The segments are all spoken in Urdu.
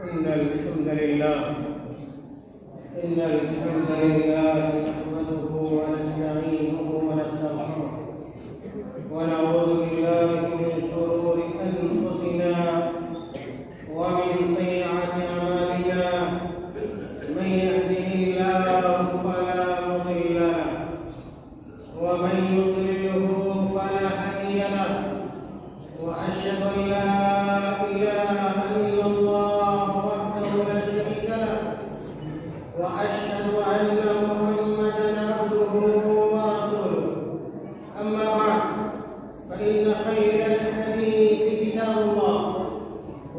إن الحمد لله نحمده ونستعينه ونستغفره ونعوذ بالله من شرور أنفسنا ومن سيئات أعمالنا. من يهده الله فلا مضل له ومن يضلله فلا هادي له، وأشهد أن لا إله إلا الله وحده لا شريك له، وأشهد أن محمدًا عبده ورسوله. أما بعد، فإن خير الحديث كتاب الله،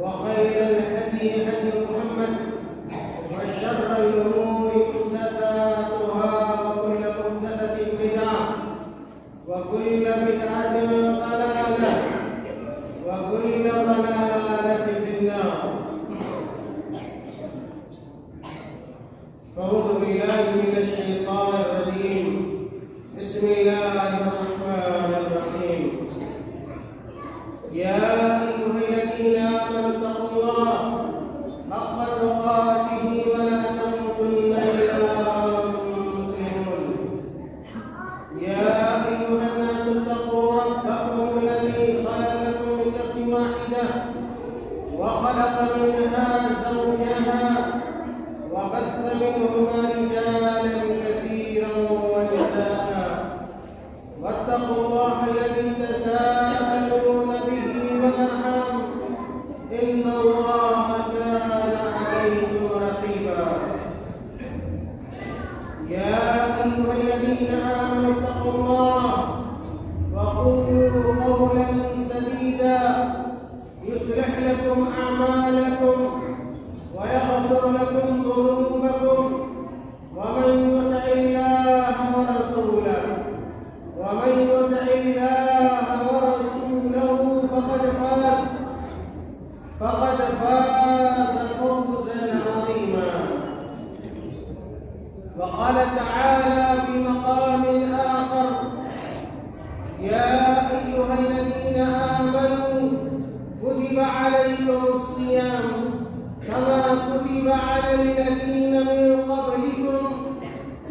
وخير الهدي هدي محمد، وشر الأمور محدثاتها، وكل محدثة بدعة، وكل بدعة ضلالة، وكل ضلالة في النار. أعوذ بالله من الشيطان الرجيم. بسم الله الرحمن الرحيم. يا أيها الذين آمنوا اتقوا الله حق تقاته ولا تموتن إلا وأنتم مسلمون. يا أيها الناس اتقوا ربكم الذي خلقكم من نفس واحدة وخلق منها زوجها وبث منهما رجالا كثيرا ونساء، واتقوا الله الذي تساءلون به والأرحام، إن الله كان عليكم رقيبا. يا أيها الذين آمنوا اتقوا الله وقولوا قولا سديدا يصلح لكم أعمالكم ويغفر لكم ذنوبكم، ومن يطع الله ورسوله فقد فاز فوزا عظيما. وقال تعالى في مقام آخر: يا أيها الذين آمنوا كتب عليكم الصيام كما كتب على الذين من قبلكم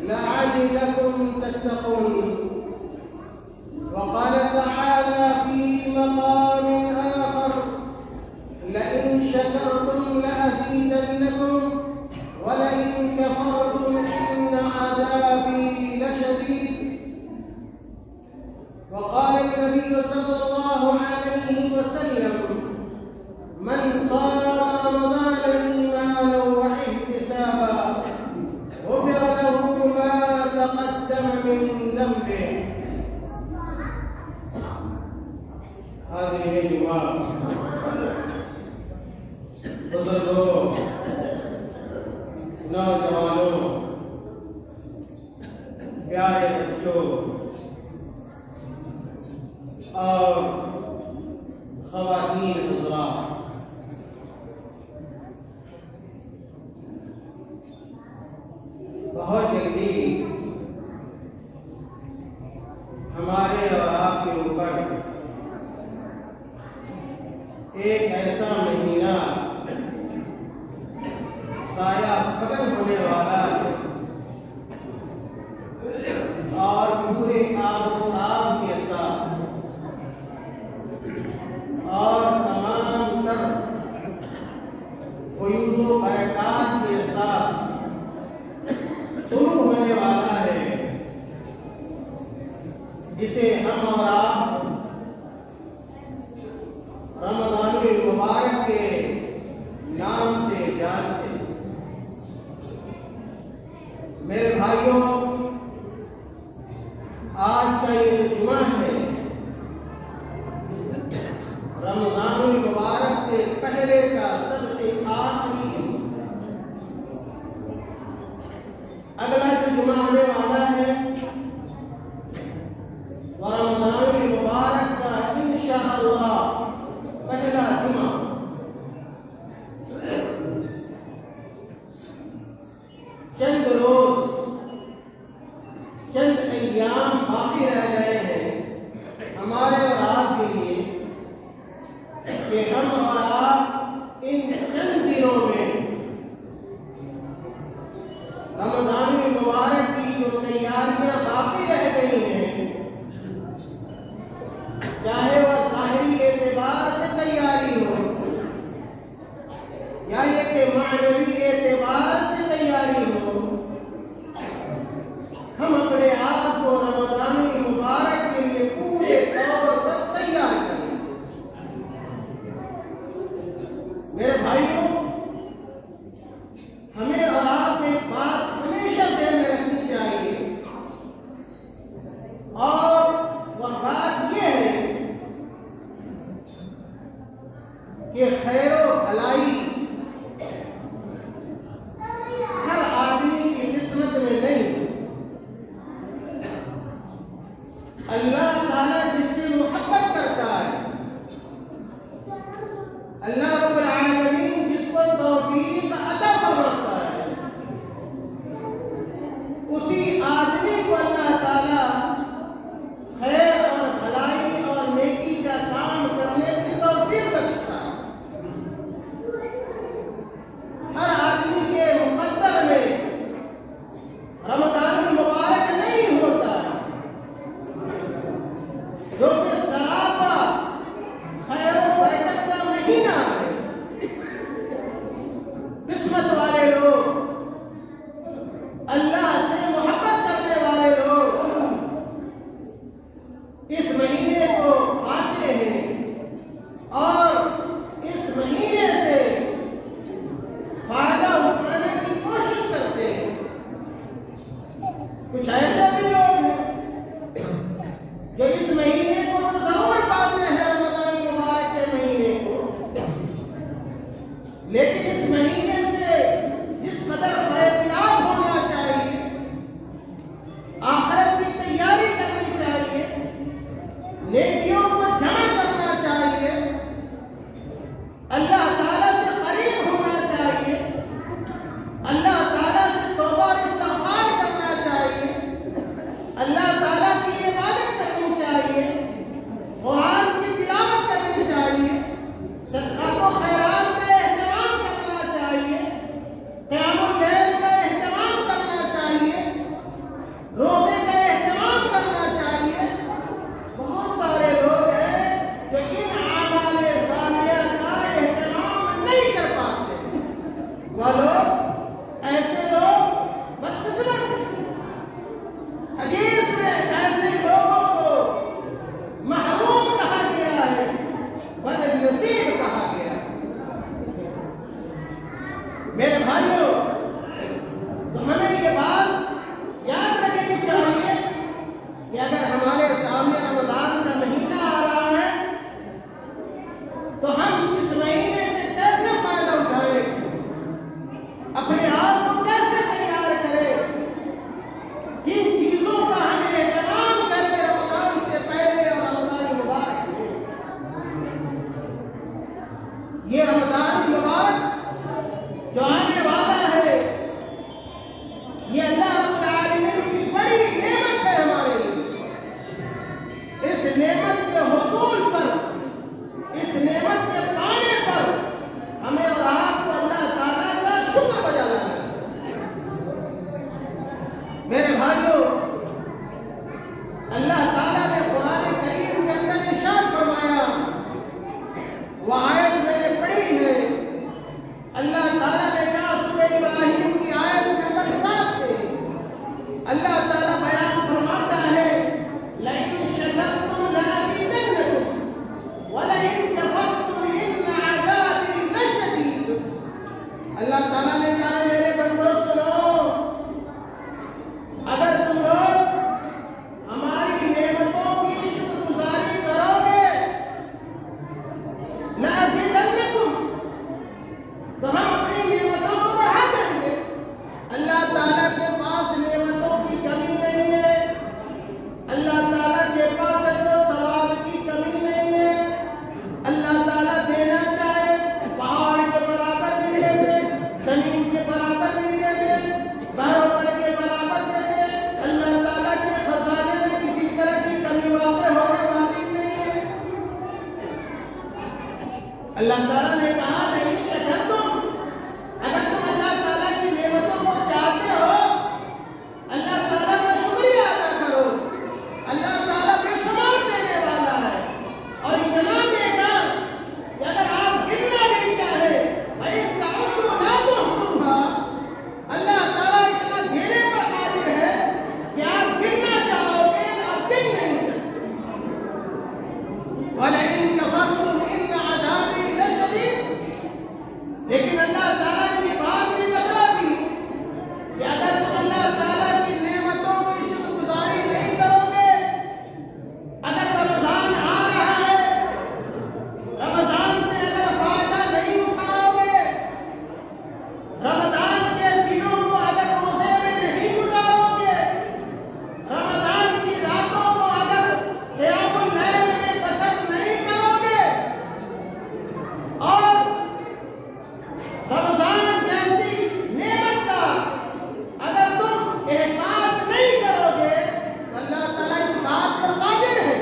لعلكم تتقون. وقال تعالى في مقام آخر: لئن شكرتم لأزيدنكم ولئن كفرتم إن عذابي لشديد. وقال النبي صلى الله عليه وسلم: من صام رمضان إيمانا واحتسابا غفر له ما تقدم من ذنبه. حاضرین جمعہ، بزرگوں، نوجوانوں، پیارے بچوں اور خواتین حضرات، بہت جلدی ہمارے اور آپ کے اوپر ایک ایسا مہینہ سایہ ختم ہونے والا ہے اور پورے آب و تاب کے ساتھ اور تمام تر فیوض و برکات کے ساتھ شروع ہونے والا ہے، جسے ہم اور آپ رمضان المبارک کے نام سے جانتے ہیں۔ میرے بھائیوں، آج کا یہ جمعہ ہے رمضان المبارک سے پہلے کا سب سے آخری ہے۔ اگلا جو جمعہ آنے والا ہے وہ رمضان المبارک کا انشاءاللہ پہلا جمعہ۔ چند روز، چند ایام باقی رہ گئے ہیں ہمارے اور آپ کے لیے کہ ہم اور آپ ان چند دنوں میں رمضان المبارک کی جو تیاریاں باقی رہ گئی ہیں، چاہے وہ ظاہری اعتبار سے تیاری ہو یا یہ کہ معنوی اعتبار سے تیاری ہو، ہم اپنے آپ کو رمضان المبارک کے لیے پورے طور پر تیار کریں۔ میرے بھائیوں، ہمیں اور آپ ایک بات ہمیشہ ذہن میں رکھنی چاہیے، اور وہ بات یہ ہے کہ خیر و بھلائی ہر آدمی کی قسمت میں نہیں۔ اللہ تعالیٰ جس سے محبت کرتا ہے، اللہ رب العالمین جس کو توفیق عطا فرماتا ہے، اسی آدمی کو اللہ تعالیٰ خیر اور بھلائی اور نیکی کا کام کرنے کی توفیق بخشتا ہے۔ ہر آدمی کے مقدر میں رمضان المبارک نہیں ہوتا ہے، جو کہ سراپا خیر و برکت کا مہینہ ہے۔ قسمت والے لوگ، اللہ سے محبت کرنے والے لوگ اس مہینے کو پاتے ہیں اور اس مہینے سے فائدہ اٹھانے کی کوشش کرتے ہیں۔ کچھ ایسے بھی لوگ ہیں جو اس مہینے کو تو ضرور پاتے ہیں، رمضان المبارک کے مہینے کو، لیکن اس مہینے سے جس قدر فیضیاب ہونا چاہیے، آخرت کی تیاری کرنی چاہیے، نیکیوں کو جمع کرنا چاہیے، اللہ تعالیٰ سے قریب ہونا چاہیے، اللہ تعالیٰ سے توبہ اور استغفار کرنا چاہیے، اللہ تعالیٰ کی عبادت کرنی چاہیے، قرآن کی تلاوت کرنی چاہیے، صدقات و خیرات کا اہتمام کرنا چاہیے، قیام اللیل کا اہتمام کرنا چاہیے، روزے کا اہتمام کرنا چاہیے۔ بہت سارے لوگ ہیں جو ان اعمال صالحہ کا اہتمام نہیں کر پاتے۔ وہ لوگ، ایسے لوگ بدقسمت ہیں۔ حدیث میں ایسے لوگوں کو محروم کہا گیا ہے، بدنصیب کہا گیا ہے۔ میرے بھائیوں، تو ہمیں یہ بات یاد رکھنی چاہیے کہ اگر ہمارے سامنے رمضان کا مہینہ آ رہا ہے تو ہم اس مہینے سے کیسے فائدہ اٹھائیں، اپنے آپ کو کیسے تیار کریں، کن چیزوں کا ہمیں اہتمام کریں رمضان سے پہلے اور رمضان مبارک میں۔ یہ رمضان مبارک جو آنے والا ہے، یہ اللہ رب العالمین کی بڑی نعمت ہے ہمارے لیے۔ اس نعمت کے حصول پر، اس نعمت کے پانے پر ہمیں اور آپ کو اللہ تعالیٰ کا شکر بجا لانا چاہیے۔ میرے بھائیوں، اللہ تعالیٰ نے قرآن کریم کے اندر ارشاد فرمایا، وہ آیت میں نے پڑھی ہے، اللہ تعالیٰ نے کہا سورہ ابراہیم کی آیت نمبر 7 میں، اللہ تعالیٰ بیان فرماتا ہے، لَئِن شَكَرْتُمْ لَأَزِيدَنَّكُمْ وَلَئِن كَفَرْتُمْ إِنَّ عَذَابِي لَشَدِيدٌ۔ اللہ تعالیٰ نے کہا میرے بندو سنو، اگر تم لوگ ہماری نعمتوں کی شکر گزاری کرو گے، لَأَزِيدَنَّكُمْ، تو ہم اپنی نعمتوں کو بڑھا دیں گے۔ اللہ تعالیٰ کے پاس نعمتوں کی کمی اللہ تعالیٰ نے کہا لئن شکرتم، اگر تم اللہ تعالیٰ کی نعمتوں کو چاہتے ہو، اللہ تعالیٰ کا شکریہ ادا کرو۔ اللہ تعالیٰ بے شمار دینے والا ہے اور اتنا دے گا کہ اگر آپ گننا بھی چاہے وَإِن تَعُدُّوا لَا تُحْصُوهَا، اللہ تعالیٰ اتنا دینے پر قادر ہے کہ آپ گننا چاہو گے آپ گن نہیں سکتے۔ وَلَئِن كَفَرْتُمْ إِنَّ عَذَابِي لَشَدِيدٌ، لیکن اللہ تعالیٰ نے یہ بات بھی بتا دی کہ اگر تم اللہ تعالیٰ کی نعمتوں کی شکر گزاری نہیں کرو گے، اگر رمضان آ رہا ہے، رمضان سے اگر فائدہ نہیں اٹھاؤ گے، رمضان کے دنوں کو اگر روزے میں نہیں گزارو گے، رمضان کی راتوں کو اگر قیام اللیل میں بسر نہیں کرو گے، اور رمضان جیسی نعمت کا اگر تم احساس نہیں کرو گے تو اللہ تعالیٰ اس بات پر قادر ہے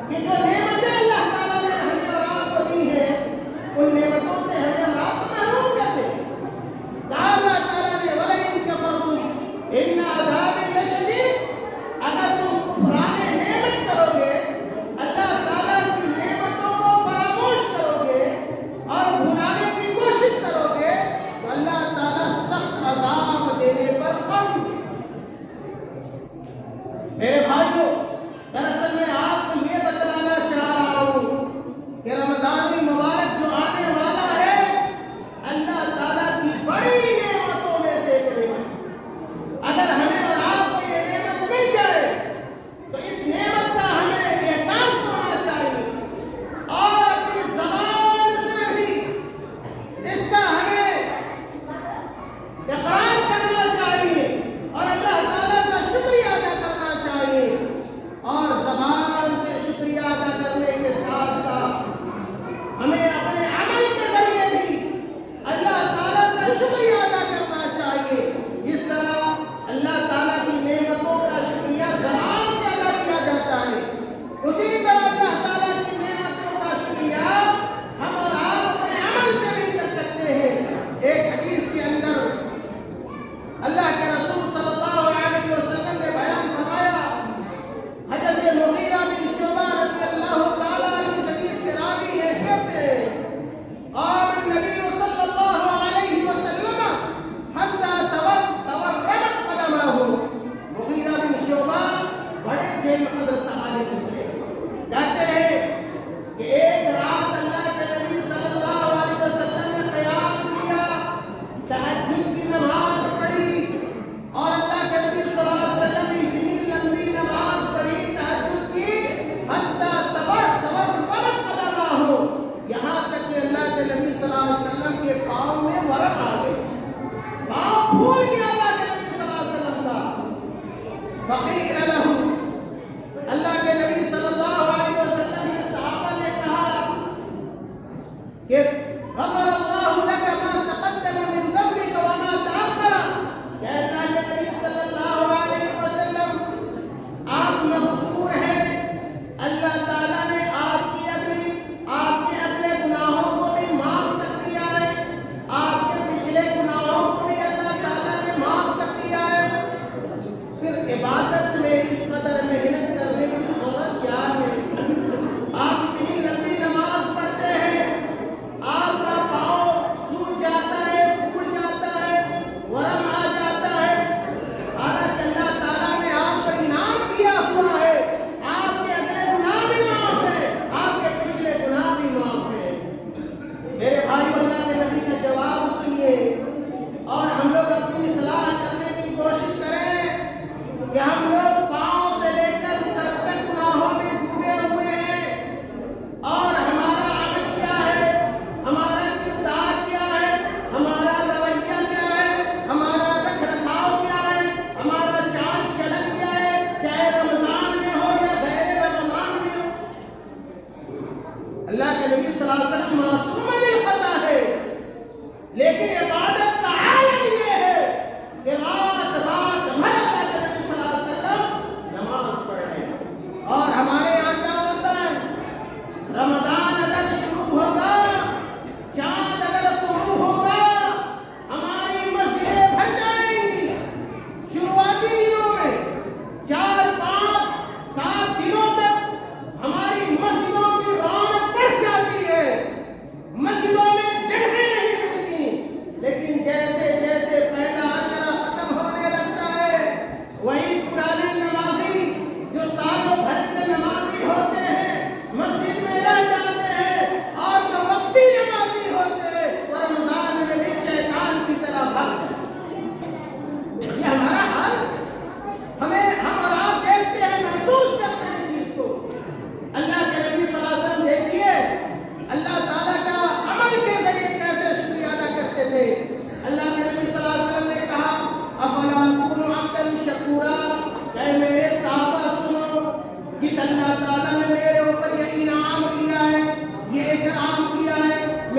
کہ جو نعمتیں اللہ تعالیٰ نے ہمیں اور آپ کو دی ہیں ان نعمتوں سے ہمیں اور آپ کو محروم کر دے۔ کہا اللہ تعالیٰ نے وَلَئِن كَفَرْتُمْ إِنَّ عَذَابِي لَشَدِيدٌ، اگر تم کفران نعمت کرو گے، اللہ تعالیٰ کی نعمتوں کو فراموش کرو گے اور بھلانے کی کوشش کرو گے تو اللہ تعالیٰ سخت عذاب دینے پر قادر ہے۔ میرے بھائیوں، دراصل میں آپ کو یہ بتلانا چاہ رہا ہوں کہ رمضان مبارک جو آنے والا ہے اللہ تعالیٰ کی بڑی نعمتوں میں سے ایک نعمت، اگر ہمیں اور آپ کو یہ نعمت مل جائے تو اس نعمت کا ہمیں احساس ہونا چاہیے اور اپنی زبان سے بھی اس کا ہمیں اقرار کرنا چاہیے اور اللہ تعالیٰ کا شکریہ ادا کرنا چاہیے، اور زبان سے شکریہ ادا کرنے کے ساتھ ساتھ ہمیں اپنے عمل کے ذریعے بھی اللہ تعالیٰ کا شکریہ ادا کرنا چاہیے۔ جس طرح اللہ تعالیٰ کی نعمتوں کا شکریہ زبان سے ادا کیا جاتا ہے، اسی طرح اللہ تعالیٰ کی نعمتوں کا شکریہ ہم اور آپ اپنے عمل سے بھی کر سکتے ہیں۔ ایک حدیث کے اندر اللہ کے رسول صلی اللہ علیہ وسلم نے بیان فرمایا، حضرت مغیرہ بن شعبہ رضی اللہ تعالیٰ عنہ اس حدیث کے راوی ہیں، کہتے ہیں قام النبی صلی اللہ علیہ وسلم حتی تورمت قدمہ، مغیرہ بن شعبہ بڑے جیل قدر صحابی گزرے، کہتے ہیں کہ ایک رات اللہ کے نبی صلی اللہ علیہ وسلم نے قیام کیا، تہجد کی نماز پڑھی، اور اللہ کے نبی صلی اللہ علیہ وسلم نے اتنی لمبی نماز پڑھی تہجد کی حتی تورمت قدمہ، یہاں تک کہ اللہ کے نبی صلی اللہ علیہ وسلم کے پاؤں میں ورم آ گئے، پاؤں پھول گیا اللہ کے نبی صلی اللہ علیہ وسلم کا۔ فقیل لہ، اللہ کے نبی صلی اللہ علیہ وسلم کے صحابہ نے کہا کہ غفر اللہ لک ما تقدم من ذنبک وما تأخر، کہ اللہ کے نبی صلی اللہ علیہ وسلم آپ مغفور ہیں، اللہ تعالیٰ نے آپ کے اگلے گناہوں کو بھی معاف کر دیا ہے، آپ کے پچھلے گناہوں کو بھی اللہ تعالیٰ نے معاف کر دیا ہے، پھر عبادت میں اس قدر محنت کرنے کی ضرورت کیا ہے؟ آپ اتنی لمبی نماز پڑھتے ہیں، آپ کا پاؤں سوج جاتا ہے، پھول جاتا ہے، ورم آ جاتا ہے، حالانکہ اللہ تعالیٰ نے آپ پر انعام کیا ہوا ہے، آپ کے اگلے گناہ بھی معاف ہے، آپ کے پچھلے گناہ بھی معاف ہے۔ میرے بھائی، اللہ کے نبی کا جواب سنیے اور ہم لوگ اپنی اصلاح کرنے کی کوشش کریں کہ ہم لوگ پاؤں سے لے کر سر تک گناہوں میں ڈوبے ہوئے ہیں، اور ہمارا عمل کیا ہے، ہمارا کردار کیا ہے، ہمارا رویہ کیا ہے، ہمارا رکھ رکھاؤ کیا ہے، ہمارا چال چلن کیا ہے، چاہے رمضان میں ہو یا غیر رمضان میں ہو۔ اللہ کے نبی صلی اللہ علیہ وسلم معصوم الخطا ہے، لیکن عبادت کا عالم یہ ہے کہ رات بھر اللہ کے نبی صلی اللہ علیہ وسلم نماز پڑھ رہے ہیں، اور ہمارے یہاں کیا ہوتا ہے، رمضان اگر شروع ہوگا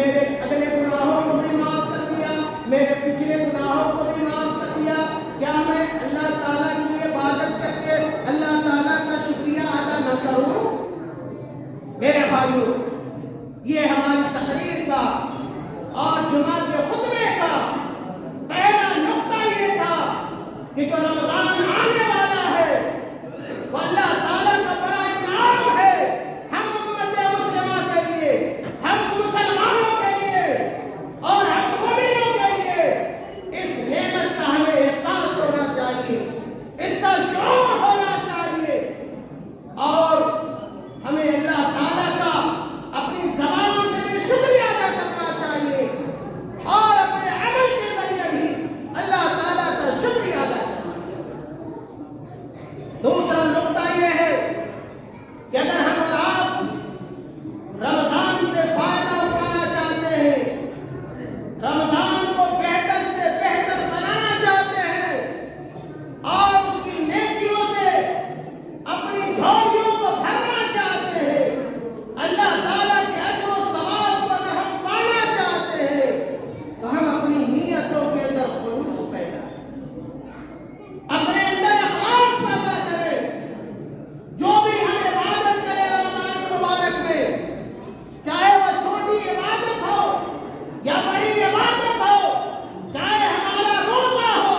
میرے اگلے گناہوں کو بھی معاف کر دیا، میرے پچھلے گناہوں کو بھی معاف کر دیا، کیا میں اللہ تعالیٰ کی عبادت کر کے اللہ تعالیٰ کا شکریہ ادا نہ کروں؟ میرے بھائیو، یہ ہماری تقریر کا اور جمعہ کے خطبے کا پہلا نقطہ یہ تھا کہ جو رمضان آنے والا ہے وہ اللہ تعالیٰ کا بڑا انعام ہے ہم امت مسلمہ کے لیے، ہم مسلمانوں کے لیے اور ہم مومنوں کے لیے۔ اس نعمت کا ہمیں احساس ہونا چاہیے، اس کا شعور ہونا چاہیے، اور ہمیں اللہ تعالیٰ کا اپنی زبان سے بھی شکریہ ادا کرنا چاہیے اور اپنے عمل کے ذریعے بھی اللہ تعالیٰ کا شکریہ ادا کرنا چاہیے۔ دوسرا نقطہ یہ ہے کہ اگر ہم اور آپ رمضان سے فائدہ اٹھانا چاہتے ہیں، رمضان کو بہتر سے بہتر بنانا چاہتے ہیں اور اس کی نیکیوں سے اپنی جھولیوں کو بھرنا چاہتے ہیں، اللہ تعالیٰ کے اجر و ثواب کو اگر ہم پانا چاہتے ہیں، تو ہم اپنی نیتوں کے اندر خلوص پیدا کریں، اپنے اندر اخلاص پیدا کریں۔ جو بھی ہم عبادت کریں رمضان المبارک میں، چاہے وہ چھوٹی عبادت ہو یا بڑی عبادت ہو، چاہے ہمارا روزہ ہو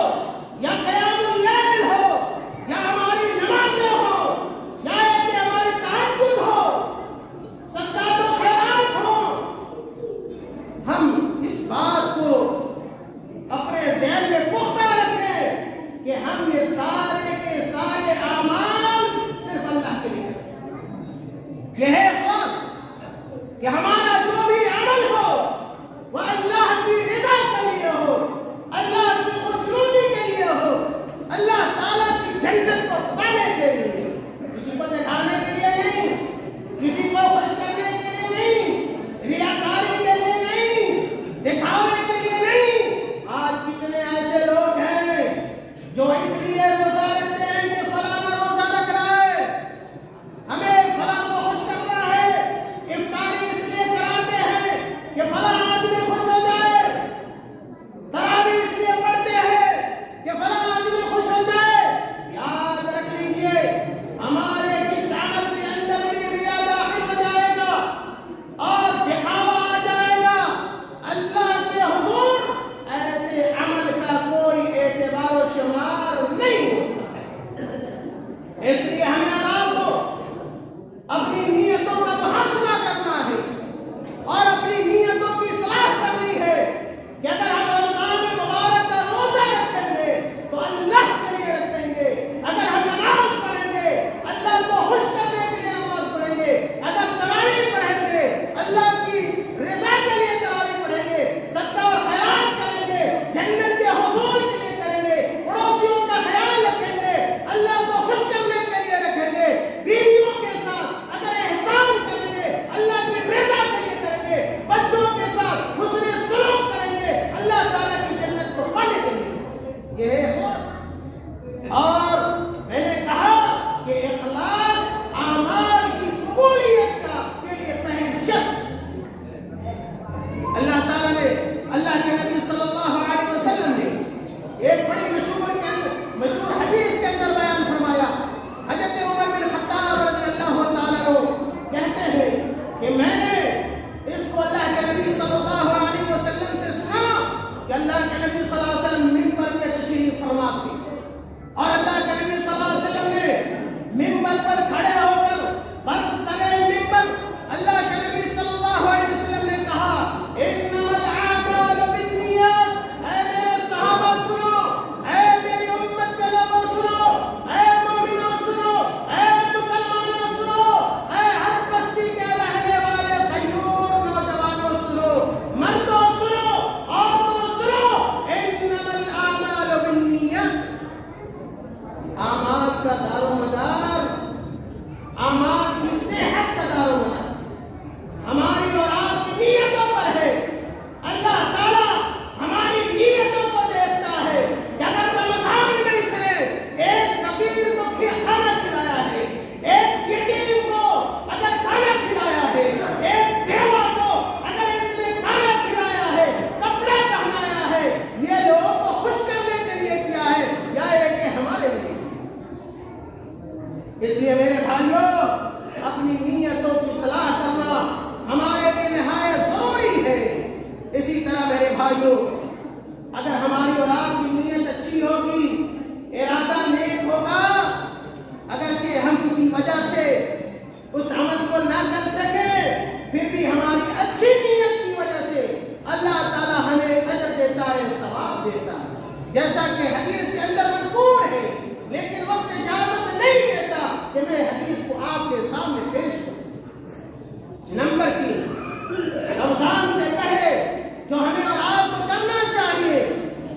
یا قیام اللیل ہو یا ہماری نمازیں ہو یا کہ ہماری تہجد ہو، صدقات و خیرات ہو، ہم اس بات کو اپنے ذہن میں پختہ رکھیں کہ ہم یہ سارے کے سارے اعمال صرف اللہ کے لیے کریں۔ یہ ہے اخلاص کہ ہمارا جو بھی عمل ہو وہ اللہ کی رضا کے لیے ہو، اللہ کی خوشنودی کے لیے ہو، اللہ تعالیٰ کی جنت کو پانے کے لیے، کسی کو دکھانے کے لیے نہیں، کسی کو خوش کرنے کے لیے نہیں، ریاکاری کے لیے نہیں، دکھاوے کے لیے نہیں۔ آج کتنے ایسے لوگ ہیں جو اس لیے روزہ رکھتے ہیں کہ فلانا روزہ رکھ رہا ہے، ہمیں فلاں کو خوش کرنا ہے، افطاری اس لیے کراتے ہیں کہ فلاں آدمی خوش ہو جائے، تراویح اس لیے پڑھتے ہیں کہ فلاں آدمی خوش ہو جائے۔ یاد رکھ لیجئے، ہمارے جس عمل کے اندر بھی ریا داخل ہو جائے گا اور دکھاوا آ جائے گا، اللہ کے حضور ایسے عمل کا کوئی اعتبار و شمار نہیں ہوتا۔ اس لیے ہمیں آپ کو اپنی نیتوں کا محاسبہ کرنا ہے اور اپنی نیتوں کی اصلاح کرنی ہے کہ اگر ہم رمضان المبارک کا روزہ رکھیں گے تو اللہ کے لیے رکھیں گے، اگر ہم نماز پڑھیں گے اللہ کو خوش کرنے کے لیے نماز پڑھیں گے، اگر تراویح پڑھیں گے اللہ کی رضا کے لیے تراویح پڑھیں گے، صدقہ اور خیرات کریں گے، جنت کے حصول کے لیے کریں گے، پڑوسیوں کا خیال رکھیں گے، اللہ کو خوش کرنے کے لیے رکھیں گے، بیویوں کے ساتھ اگر احسان کریں گے اللہ کی رضا کے لیے کریں گے، بچوں کے ساتھ حسن سلوک کریں گے اللہ تعالیٰ کی جنت کو پانے کے لیے۔ یہ ہے اخلاص۔ اور میں نے کہا کہ اخلاص اعمال کی قبولیت کا کے لیے پہلی شرط۔ اللہ تعالیٰ نے، اللہ کے نبی صلی اللہ علیہ وسلم نے ایک بڑی مشہور حدیث کے اندر بیان فرمایا۔ حضرت عمر بن خطاب رضی اللہ تعالیٰ عنہ کہتے ہیں کہ میں نے اس کو اللہ کے نبی صلی اللہ علیہ وسلم سے سنا کہ اللہ کے نبی صلی اللہ علیہ وسلم منبر پہ تشریف فرما تھے اور اللہ کے نبی صلی اللہ علیہ وسلم نے منبر پر کھڑے ہو کر برسرے منبر اللہ کے نبی صلی اللہ علیہ وسلم نے کہا انما الاعمال بالنیات۔ اے میرے صحابہ سنو، اے میری امت کے لوگوں سنو، اے مومنوں سنو، اے مسلمانوں سنو، اے ہر بستی کے رہنے والے غیور نوجوانوں سنو، مردوں سنو، عورتوں سنو، انما الاعمال بالنیات۔ بھائیو اگر ہماری اور آپ کی نیت اچھی ہوگی، ارادہ نیک ہوگا، اگرچہ ہم کسی وجہ سے اس عمل کو نہ کر سکے پھر بھی ہماری اچھی نیت کی وجہ سے اللہ تعالیٰ ہمیں اجر دیتا ہے، ثواب دیتا ہے، جیسا کہ حدیث کے اندر مذکور ہے، لیکن وقت اجازت نہیں دیتا کہ میں حدیث کو آپ کے سامنے پیش کروں۔ نمبر 3، رمضان سے پہلے جو ہمیں اور آپ کو کرنا چاہیے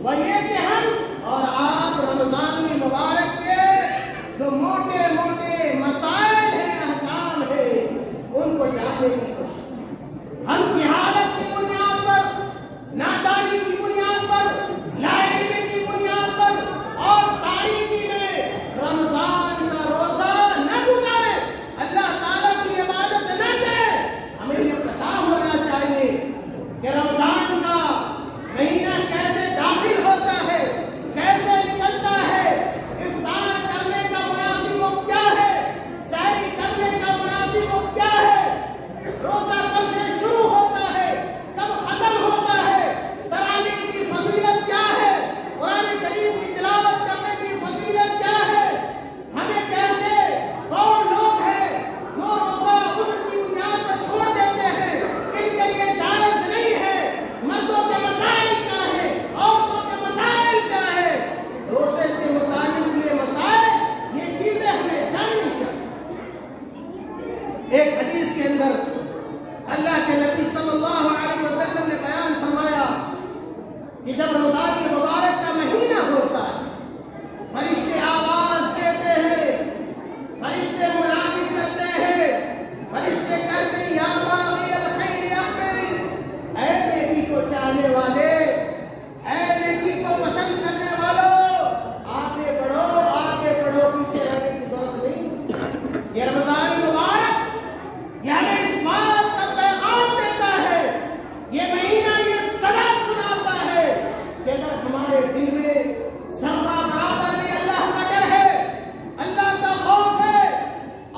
وہ یہ کہ ہم اور آپ رمضان مبارک کے جو موٹے موٹے مسائل ہیں، احکام ہیں، ان کو جاننے کی کوشش کریں۔ ہم جہالت کی بنیاد پر، نادانی کی بنیاد پر، لا علم کی بنیاد پر اور تاریکی میں رمضان کا روزہ نہ گزارے، اللہ تعالیٰ کی عبادت نہ کرے۔ ہمیں یہ پتہ ہونا چاہیے کہ رمضان کا مہینہ کیسے داخل ہوتا ہے، کیسے نکلتا ہے، افطار کرنے کا مناسب وقت کیا ہے، سحری کرنے کا مناسب وقت کیا ہے، روزہ کب سے شروع ہوتا ہے، کب ختم ہوتا ہے، تراویح کی فضیلت کیا ہے، قرآن کریم کی تلاوت کرنے کی فضیلت کیا ہے، ہمیں کیسے، کون لوگ ہیں جو روزہ عذر کی بنیاد پر چھوڑ دیتے ہیں، ان کے لیے جائز نہیں ہے، مردوں کے مسائل کیا ہے، عورتوں کے مسائل کیا ہے، روزے سے متعلق یہ مسائل، یہ چیزیں ہمیں جاننی چاہیے۔ ایک حدیث کے اندر اللہ کے نبی صلی اللہ علیہ وسلم نے بیان فرمایا کہ جب رمضان مبارک کا مہینہ ہوتا ہے، فرشتے آواز دیتے ہیں، فرشتے منادی کرتے ہیں، فرشتے کہتے ہیں یا باغی الخیر اقبل، اے نیکی کو چاہنے والے، اے نیکی کو پسند کرنے والوں، آگے بڑھو، پیچھے رہنے کی ضرورت نہیں۔ یہ رمضان مبارک یہ ہمیں اس بات کا پیغام دیتا ہے، یہ مہینہ یہ صدا سناتا ہے کہ اگر ہمارے دل میں ذرہ برابر بھی اللہ کا ڈر ہے، اللہ کا خوف ہے،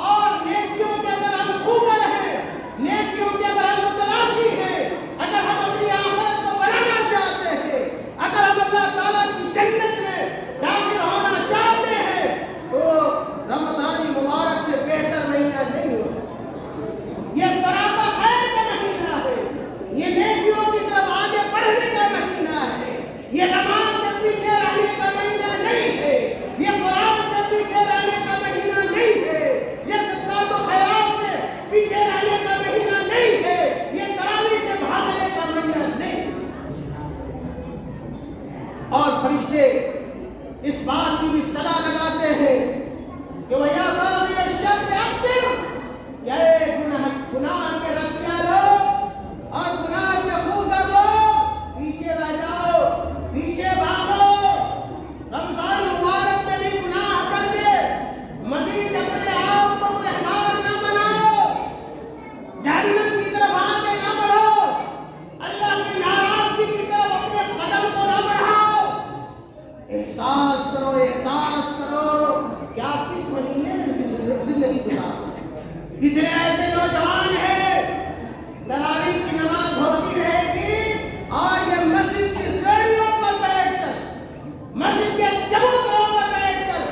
اور نیکیوں کے اگر ہم خوگر ہیں، نیکیوں کے اگر ہم متلاشی ہیں، اگر ہم اپنی آخرت کو بنانا چاہتے ہیں، اگر ہم اللہ تعالیٰ کی جنت میں داخل ہونا چاہتے ہیں، تو رمضان مبارک سے بہتر مہینہ نہیں ہو سکتا۔ یہ سراپا خیر کا مہینہ ہے، یہ نیکیوں کی طرف آگے بڑھنے کا مہینہ ہے، یہ نماز سے پیچھے رہنے کا مہینہ نہیں ہے، یہ قرآن سے پیچھے رہنے کا مہینہ نہیں ہے، یہ صدقات و خیرات سے پیچھے رہنے کا مہینہ نہیں ہے، یہ تراویح سے بھاگنے کا مہینہ نہیں ہے۔ اور فرشتے اس بات کی بھی صدا لگاتے ہیں کہ وہ یا باغی الشر اقصر، اے گناہ کے رسیا لوگ اور گناہ کے خوگر لوگ، پیچھے رہ جاؤ، پیچھے بھاگو، رمضان مبارک میں بھی گناہ کر کے مزید اپنے آپ کو گنہگار نہ بناؤ، جہنم کی طرف آگے نہ بڑھو، اللہ کی ناراضگی کی طرف اپنے قدم کو نہ بڑھاؤ۔ احساس کرو کہ آپ کس مہینے میں زندگی گزارو۔ کتنے ایسے نوجوان ہیں تراویح کی نماز ہوتی رہے گی اور یہ مسجد کی سیڑھیوں پر بیٹھ کر، مسجد کے چبوتروں پر بیٹھ کر،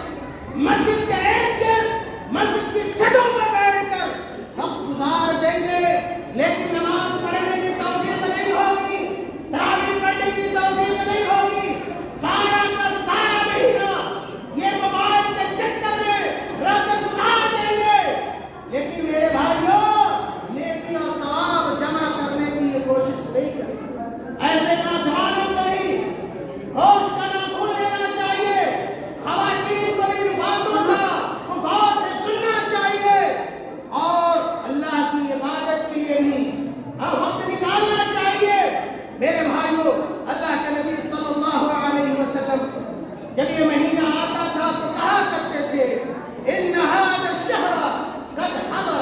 مسجد کے ارد گرد، مسجد کی چھتوں پر بیٹھ کر وقت گزار دیں گے، لیکن نماز پڑھنے کی توفیق نہیں ہوگی، تراویح پڑھنے کی توفیق نہیں ہوگی، سارا کا سارا مہینہ یہ موبائل کے چکر میں رہ کر گزار دیں گے۔ لیکن میرے بھائیوں، نیکی اور ثواب جمع کرنے کی یہ کوشش نہیں کریں۔ ایسے نوجوانوں کو بھی ہوش کا نہ بھول لینا چاہیے، خواتین کو بھی باتوں کا غور سے سننا چاہیے، اور اللہ کی عبادت کے لیے بھی وقت نکالنا چاہیے۔ میرے بھائیوں، اللہ کے نبی صلی اللہ علیہ وسلم جب یہ مہینہ آتا تھا تو کہا کرتے تھے ان هذا الشهر قد حضر۔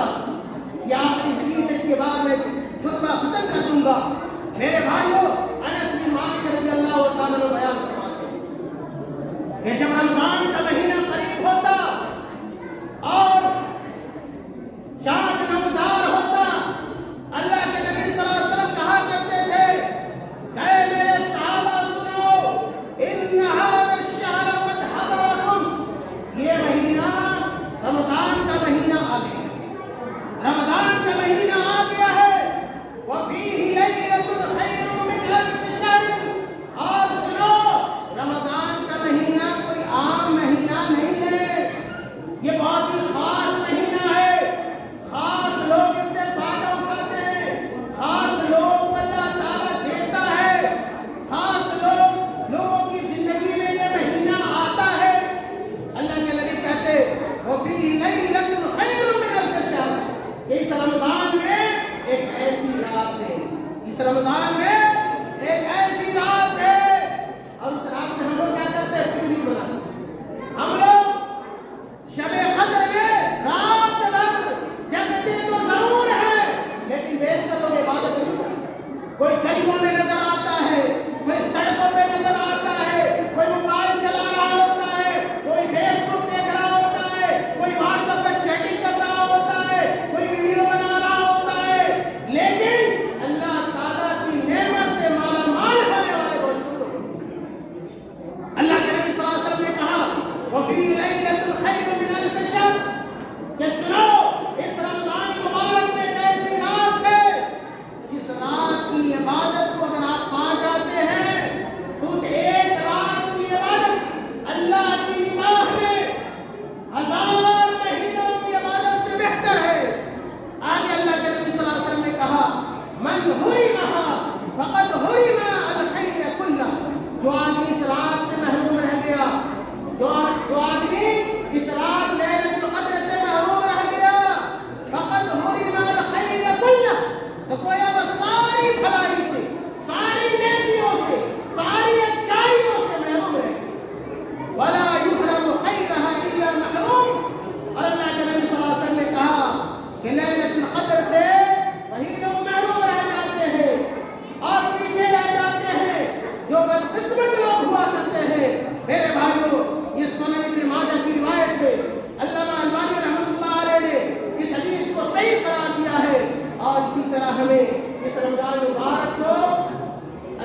یہ آخری حدیث ہے، اس کے بعد میں خطبہ ختم کر دوں گا۔ میرے بھائیوں، انس بن مالک رضی اللہ تعالیٰ عنہ بیان فرماتے ہیں کہ جب رمضان کا مہینہ قریب ہوتا اور چاند نمودار ہوتا، اللہ کے نبی صلی اللہ علیہ وسلم کہا کرتے تھے کہ اے میرے رمضان میں ایک ایسی رات ہے اور اس رات میں ہم لوگ کیا کرتے ہیں؟ پکنک مناتے ہیں. ہم لوگ شب قدر میں رات بھر جگتے تو ضرور ہے لیکن بیشتر لوگ عبادت نہیں کرتے. کوئی گلیوں میں نظر آتا ہے, کوئی سڑکوں پہ نظر آتا ہے, کوئی موبائل چلا رہا ہوتا ہے, کوئی فیس بک دیکھ رہا ہوتا ہے, کوئی واٹس ایپ پہ چیٹنگ کر رہا ہوتا ہے, کوئی ویڈیو بنا رہا ہوتا ہے. لیکن اللہ تعالیٰ کی نعمت سے مالا مال ہونے والے بہت لوگ ہیں. اللہ کے نبی صلی اللہ علیہ وسلم نے کہا وفی لیلۃ الخیر من الف شہر, کہ سنو اس رمضان مبارک میں ایک ایسی رات ہے جس رات کی عبادت کو اگر آپ پا جاتے ہیں تو اس ایک رات کی عبادت اللہ کی نگاہ میں 1000 مہینوں کی عبادت سے بہتر ہے. آگے اللہ کے نبی صلی اللہ علیہ وسلم نے کہا من حرمها فقد حرم الخیر کلہ, جو آدمی اس رات سے محروم رہ گیا, جو آدمی اس رات لیلۃ القدر سے محروم رہ گیا, فقد حرم الخیر کلہ, تو گویا وہ ساری بھلائی سے, ساری نیکیوں سے, ساری اچھائیوں سے محروم رہے. ولا یحرم خیرها الا محروم. اور اللہ کے نبی صلی اللہ علیہ وسلم نے کہا کہ لیلۃ القدر سے وہی لوگ محروم رہ جاتے ہیں اور پیچھے رہ جاتے ہیں جو بدقسمت لوگ ہوا کرتے ہیں. میرے بھائیوں, یہ سنن ابن ماجہ کی روایت ہے. علامہ البانی رحمۃ اللہ علیہ نے اس حدیث کو صحیح قرار دیا ہے. اور اسی طرح ہمیں اس رمضان مبارک کو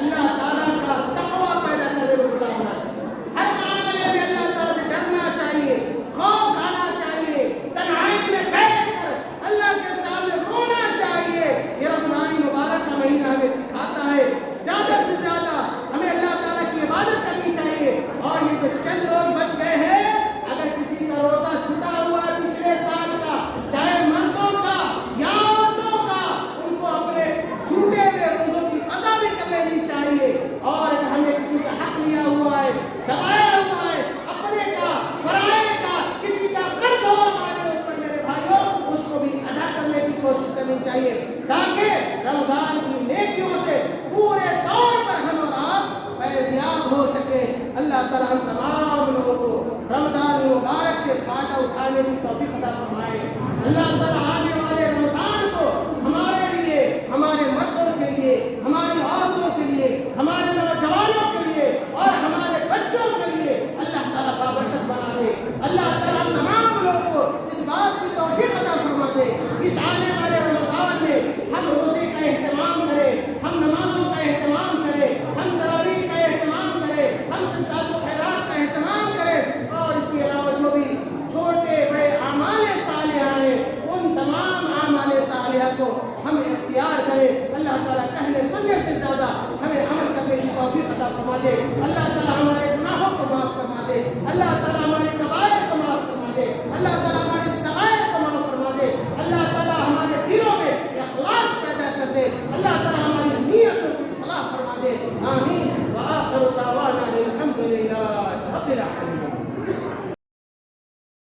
اللہ تعالیٰ کا تقویٰ پیدا کرنے میں گزارنا چاہیے. ہر معاملے میں اللہ تعالیٰ سے ڈرنا چاہیے, خوف کھانا چاہیے, تنہائی میں بیٹھ کر اللہ کے سامنے رونا چاہیے. یہ رمضان مبارک کا مہینہ ہمیں سکھاتا ہے زیادہ سے زیادہ ہمیں اللہ تعالیٰ کی عبادت کرنی چاہیے. اور یہ جو چند روز بچ گئے ہیں, اگر کسی کا روزہ چھٹا ہوا ہے پچھلے سال کا, چاہے مردوں کا یا عورتوں کا, ان کو اپنے چھوٹے ہوئے روزوں کی قضا بھی کر لینی چاہیے. اور اگر ہم نے کسی کا حق لیا ہوا ہے, دبایا ہوا ہے, اپنے کا, پرائے کا, کسی کا قرض ہوا ہمارے اوپر, میرے بھائیوں, اس کو بھی ادا کرنے کی کوشش کرنی چاہیے تاکہ رمضان کی نیکیوں سے پورے طور پر ہم اور آپ فیضیاب ہو سکے. اللہ تعالیٰ ہم تمام لوگوں کو رمضان مبارک سے فائدہ اٹھانے کی توفیق عطا فرمائے. اللہ تعالیٰ آنے والے رمضان کو ہمارے لیے, ہمارے مردوں کے لیے, ہماری عورتوں کے لیے, ہمارے نوجوانوں کے لیے اور ہمارے بچوں کے لیے اللہ تعالیٰ بابرکت بنا دے. اللہ تعالیٰ ہم تمام لوگوں کو اس بات کی توفیق عطا فرما دے اس آنے والے رمضان میں ہم روزے کا اہتمام کریں, ہم نمازوں کا اہتمام کریں, ہم تراویح کا اہتمام کریں, ہم صدقات و خیرات کا اہتمام کریں. اور اس کے علاوہ جو بھی چھوٹے بڑے اعمال صالحہ ہیں ان تمام اعمال صالحہ کو ہم اختیار کریں. اللہ تعالیٰ کہنے سننے سے زیادہ ہمیں عمل کرنے کی توفیق عطا فرما دے. اللہ تعالیٰ ہمارے گناہوں کو معاف فرما دے. اللہ تعالیٰ ہمارے کبائر کو معاف فرما دے. اللہ تعالیٰ ہمارے صغائر کو معاف فرما دے. اللہ تعالیٰ ہمارے دلوں میں اخلاص پیدا کر دے. اللہ تعالیٰ ہماری نیتوں کی اصلاح فرما دے. آمین. وآخر دعوانا الحمد للہ رب العالمین.